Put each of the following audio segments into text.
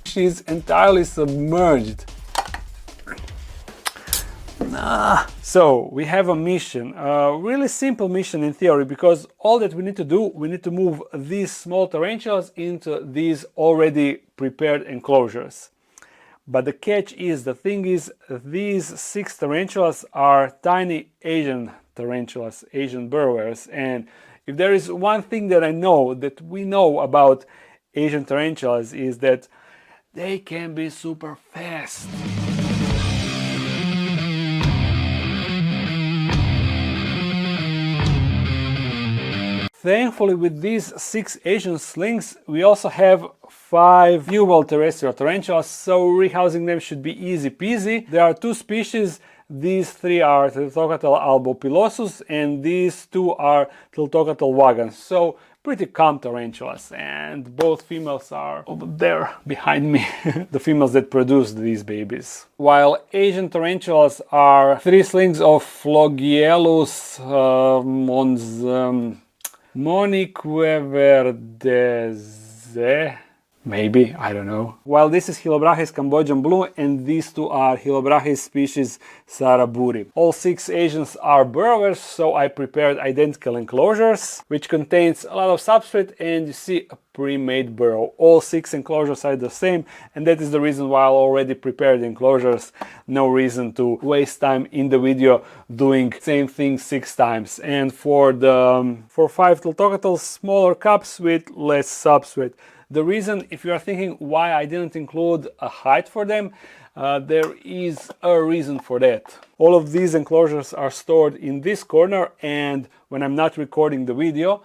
She's entirely submerged. So we have a mission, a really simple mission in theory, because all that we need to do, we need to move these small tarantulas into these already prepared enclosures. But the catch is, the thing is, these 6 tarantulas are tiny Asian tarantulas, Asian burrowers, and if there is one thing that I know, that we know about Asian tarantulas, is that they can be super fast. Thankfully, with these 6 Asian slings, we also have 5 New World terrestrial tarantulas, so rehousing them should be easy peasy. There are 2 species. These 3 are Tliltocatl albopilosus, and these 2 are Tliltocatl vagans. So pretty calm tarantulas, and both females are over there behind me, the females that produce these babies. While Asian tarantulas are 3 slings of Phlogiellus moniqueverdezae, maybe, I don't know. While this is Chilobrachys Cambodian blue, and these 2 are Chilobrachys species Saraburi. All 6 Asians are burrowers, so I prepared identical enclosures, which contains a lot of substrate, and you see a pre-made burrow. All 6 enclosures are the same, and that is the reason why I already prepared enclosures. No reason to waste time in the video doing same thing 6 times. And for 5 Tliltocatls, smaller cups with less substrate. The reason, if you are thinking why I didn't include a height for them, there is a reason for that. All of these enclosures are stored in this corner, and when I'm not recording the video,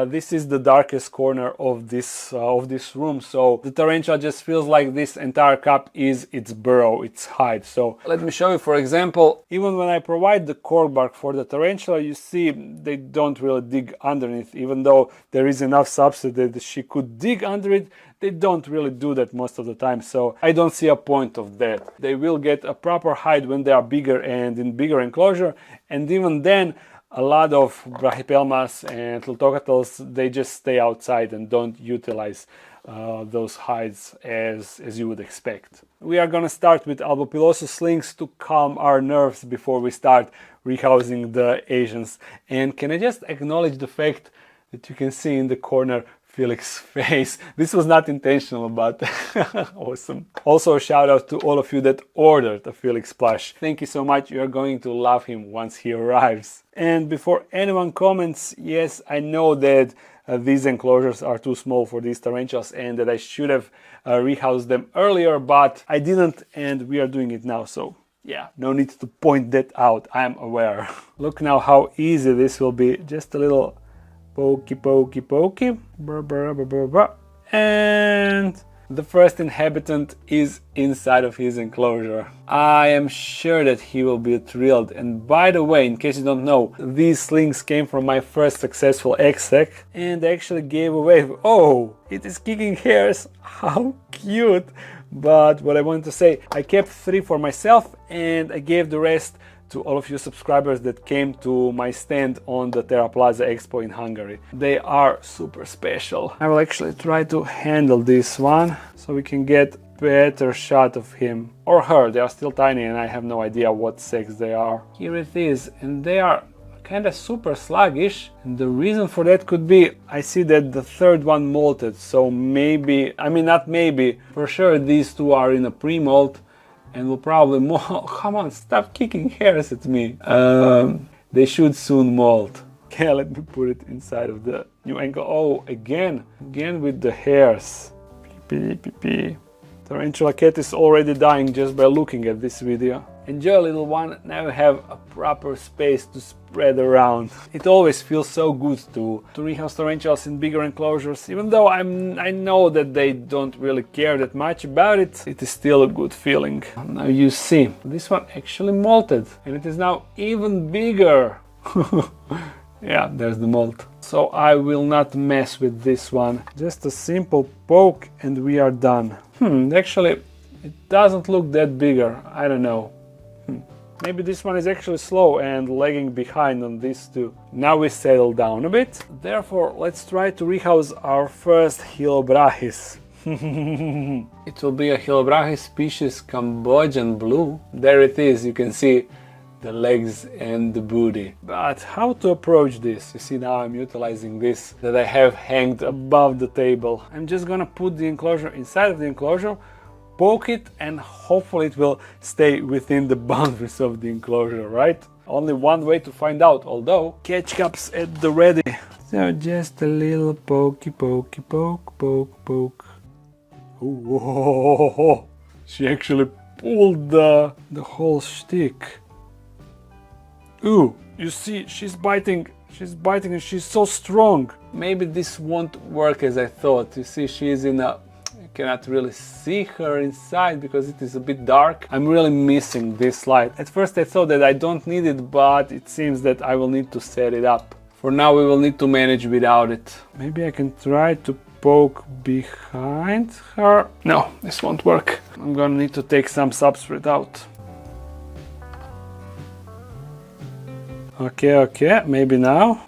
this is the darkest corner of this room, so the tarantula just feels like this entire cup is its burrow, its hide. So let me show you, for example, even when I provide the cork bark for the tarantula, you see they don't really dig underneath. Even though there is enough substrate that she could dig under it, they don't really do that most of the time, so I don't see a point of that. They will get a proper hide when they are bigger and in bigger enclosure, and even then a lot of brachypelmas and Tliltocatls, they just stay outside and don't utilize those hides as you would expect. We are gonna start with albopilosus slings to calm our nerves before we start rehousing the Asians. And can I just acknowledge the fact that you can see in the corner Felix's face. This was not intentional, but awesome. Also a shout out to all of you that ordered a Felix plush. Thank you so much. You are going to love him once he arrives. And before anyone comments, yes, I know that these enclosures are too small for these tarantulas and that I should have rehoused them earlier, but I didn't, and we are doing it now, so yeah, no need to point that out. I am aware. Look now how easy this will be. Just a little pokey, pokey, pokey. And the first inhabitant is inside of his enclosure. I am sure that he will be thrilled. And by the way, in case you don't know, these slings came from my first successful egg sac and actually gave away. Oh, it is kicking hairs. How cute. But what I wanted to say, I kept 3 for myself and I gave the rest to all of you subscribers that came to my stand on the Terra Plaza Expo in Hungary. They are super special. I will actually try to handle this one so we can get better shot of him or her. They are still tiny and I have no idea what sex they are. Here it is, and they are kind of super sluggish, and the reason for that could be I see that the third one molted, so maybe, I mean not maybe, for sure these 2 are in a pre-molt and will probably molt. Come on, stop kicking hairs at me. They should soon molt. Okay, let me put it inside of the new ankle. Oh, again with the hairs. Tarantula cat is already dying just by looking at this video. Enjoy, little one. Now you have a proper space to spread around. It always feels so good to rehouse tarantulas in bigger enclosures. Even though I know that they don't really care that much about it, it is still a good feeling. Now you see, this one actually molted and it is now even bigger. Yeah, there's the molt. So I will not mess with this one. Just a simple poke and we are done. Actually, it doesn't look that bigger. I don't know. Maybe this one is actually slow and lagging behind on these two. Now we settle down a bit. Therefore, let's try to rehouse our first Chilobrachys. It will be a Chilobrachys species Cambodian blue. There it is, you can see the legs and the booty. But how to approach this? You see, now I'm utilizing this that I have hanged above the table. I'm just gonna put the enclosure inside of the enclosure, poke it, and hopefully it will stay within the boundaries of the enclosure, right? Only one way to find out, although catch cups at the ready. So just a little pokey, pokey, poke, poke, poke. Whoa! She actually pulled the whole stick. Ooh, you see, she's biting and she's so strong. Maybe this won't work as I thought. You see, she's in a... You cannot really see her inside because it is a bit dark. I'm really missing this light. At first I thought that I don't need it, but it seems that I will need to set it up. For now we will need to manage without it. Maybe I can try to poke behind her. No, this won't work. I'm gonna need to take some substrate out. Okay, maybe now.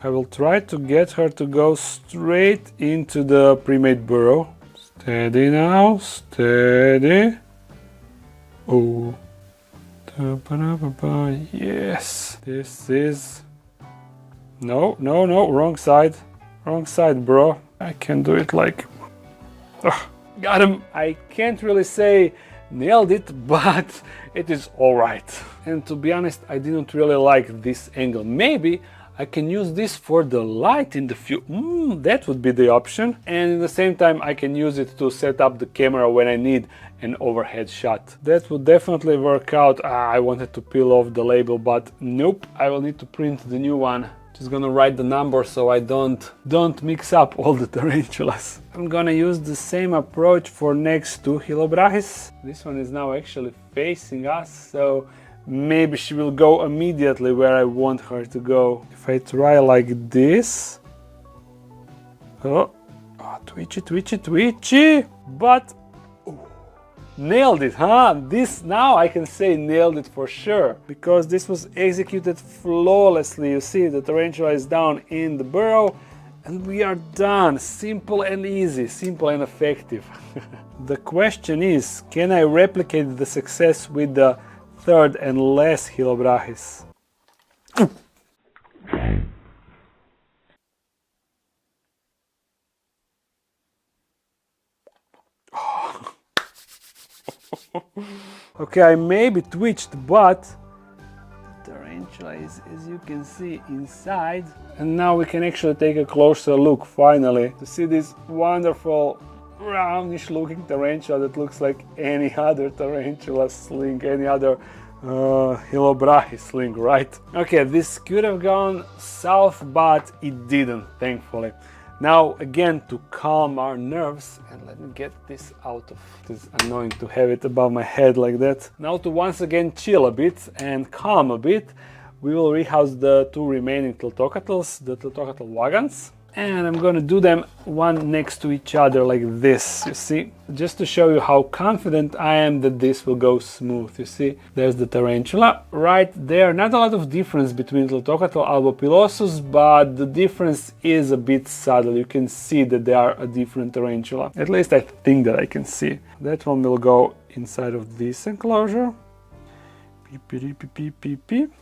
I will try to get her to go straight into the pre-made burrow. Steady now, steady. Oh. Yes, this is... No, wrong side. Wrong side, bro. I can do it like... Ugh, got him. I can't really say nailed it, but it is alright. And to be honest, I didn't really like this angle. Maybe I can use this for the light in the future. That would be the option. And at the same time, I can use it to set up the camera when I need an overhead shot. That would definitely work out. I wanted to peel off the label, but nope. I will need to print the new one. Just gonna write the number so I don't mix up all the tarantulas. I'm gonna use the same approach for next to Chilobrachys. This one is now actually facing us, so maybe she will go immediately where I want her to go. If I try like this... Oh, twitchy, but... Nailed it, huh? This now I can say nailed it for sure, because this was executed flawlessly. You see, the tarantula is down in the burrow and we are done. Simple and easy, simple and effective. The question is, can I replicate the success with the third and last Chilobrachys? Okay, I maybe twitched, but the tarantula is, as you can see, inside. And now we can actually take a closer look, finally, to see this wonderful brownish looking tarantula that looks like any other tarantula sling, any other Chilobrachys sling, right? Okay, this could have gone south, but it didn't, thankfully. Now, again, to calm our nerves, and let me get this out of... It's annoying to have it above my head like that. Now to once again chill a bit and calm a bit, we will rehouse the two remaining Tliltocatls, the Tliltocatl vagans. And I'm gonna do them one next to each other like this, you see? Just to show you how confident I am that this will go smooth, you see? There's the tarantula right there. Not a lot of difference between Tliltocatl albopilosus, but the difference is a bit subtle. You can see that they are a different tarantula. At least I think that I can see. That one will go inside of this enclosure.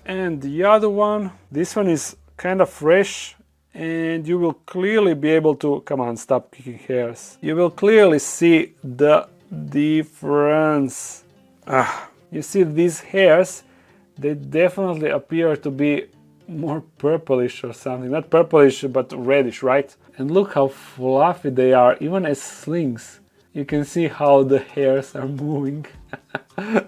And the other one, this one is kind of fresh. And you will clearly be able to... Come on, stop kicking hairs. You will clearly see the difference. You see these hairs, they definitely appear to be more purplish or something. Not purplish, but reddish, right? And look how fluffy they are, even as slings. You can see how the hairs are moving.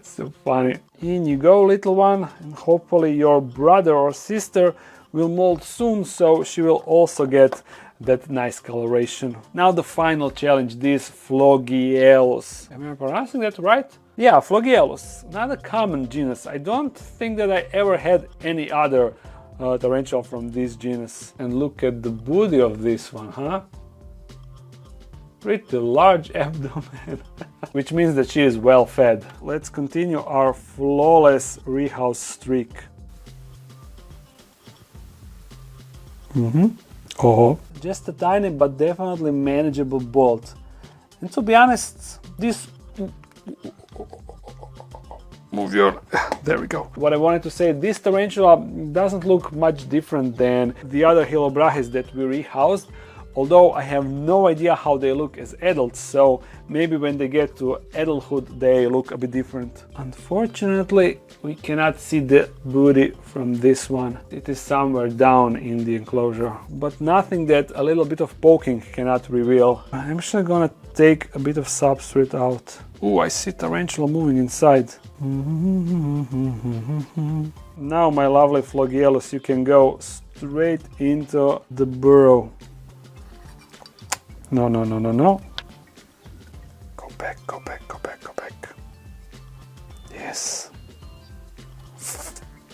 So funny. In you go, little one, and hopefully your brother or sister will molt soon, so she will also get that nice coloration. Now the final challenge, this Phlogiellus. Am I pronouncing that right? Yeah, Phlogiellus. Not a common genus. I don't think that I ever had any other tarantula from this genus. And look at the booty of this one, huh? pretty large abdomen, which means that she is well fed. Let's continue our flawless rehouse streak. Oh, just a tiny but definitely manageable bolt. And to be honest, this... Move your... There we go. What I wanted to say, this tarantula doesn't look much different than the other Chilobrachys that we rehoused, although I have no idea how they look as adults, so maybe when they get to adulthood they look a bit different. Unfortunately, we cannot see the booty from this one. It is somewhere down in the enclosure, but nothing that a little bit of poking cannot reveal. I'm actually gonna take a bit of substrate out. Oh, I see tarantula moving inside. Now, my lovely Phlogiellus, you can go straight into the burrow. No. Go back. Yes.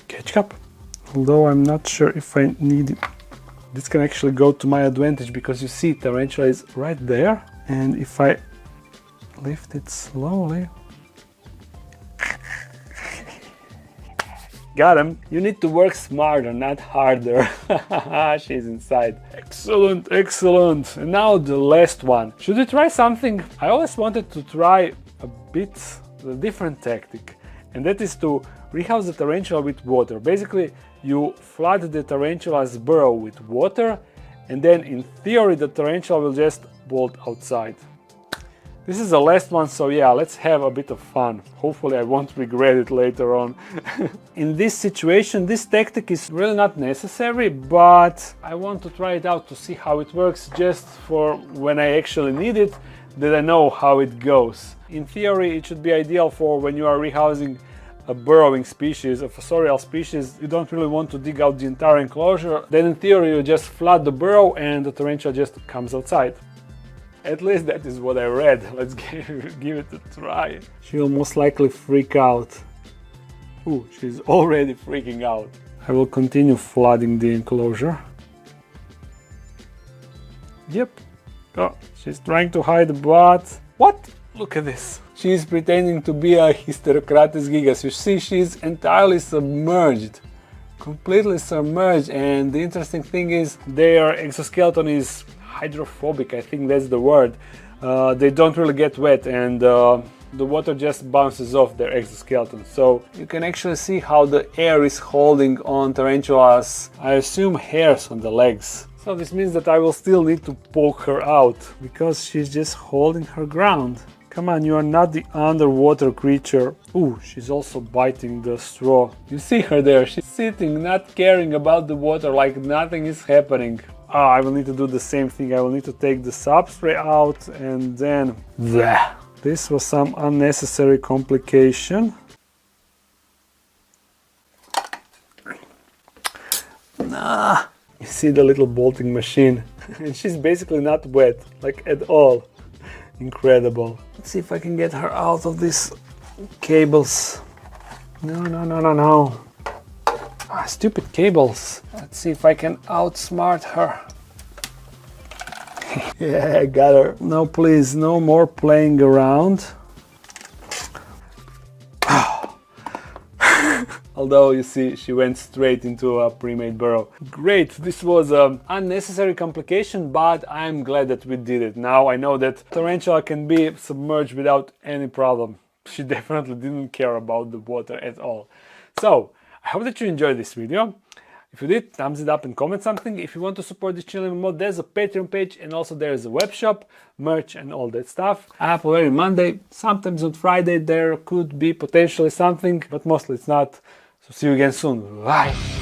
Catch up. Although I'm not sure if I need it. This can actually go to my advantage because you see tarantula is right there. And if I lift it slowly... Got him. You need to work smarter, not harder. She's inside. Excellent. And now the last one. Should we try something? I always wanted to try a bit a different tactic, and that is to rehouse the tarantula with water. Basically, you flood the tarantula's burrow with water, and then in theory the tarantula will just bolt outside. This is the last one, so yeah, let's have a bit of fun. Hopefully I won't regret it later on. In this situation, this tactic is really not necessary, but I want to try it out to see how it works, just for when I actually need it, that I know how it goes. In theory, it should be ideal for when you are rehousing a burrowing species, a fossorial species. You don't really want to dig out the entire enclosure. Then in theory, you just flood the burrow and the tarantula just comes outside. At least that is what I read. Let's give it a try. She'll most likely freak out. Ooh, she's already freaking out. I will continue flooding the enclosure. Yep. Oh, she's trying to hide the butt. What? Look at this. She's pretending to be a Hysterocrates gigas. You see, she's entirely submerged. Completely submerged. And the interesting thing is, their exoskeleton is hydrophobic, I think that's the word. They don't really get wet, and the water just bounces off their exoskeleton. So you can actually see how the air is holding on tarantulas, I assume, hairs on the legs. So this means that I will still need to poke her out, because she's just holding her ground. Come on, you are not the underwater creature. Ooh, she's also biting the straw. You see her there, she's sitting, not caring about the water, like nothing is happening. I will need to do the same thing. I will need to take the substrate out, and then... Bleh. This was some unnecessary complication. Nah. You see the little bolting machine. And she's basically not wet, like at all. Incredible. Let's see if I can get her out of these cables. No. Stupid cables. Let's see if I can outsmart her. Yeah, I got her. No, please, no more playing around. Although, you see, she went straight into a pre-made burrow. Great, this was an unnecessary complication, but I'm glad that we did it. Now I know that tarantula can be submerged without any problem. She definitely didn't care about the water at all. So, I hope that you enjoyed this video. If you did, thumbs it up and comment something. If you want to support this channel more, there's a Patreon page, and also there's a web shop, merch and all that stuff. I upload every Monday, sometimes on Friday there could be potentially something, but mostly it's not. So see you again soon. Bye!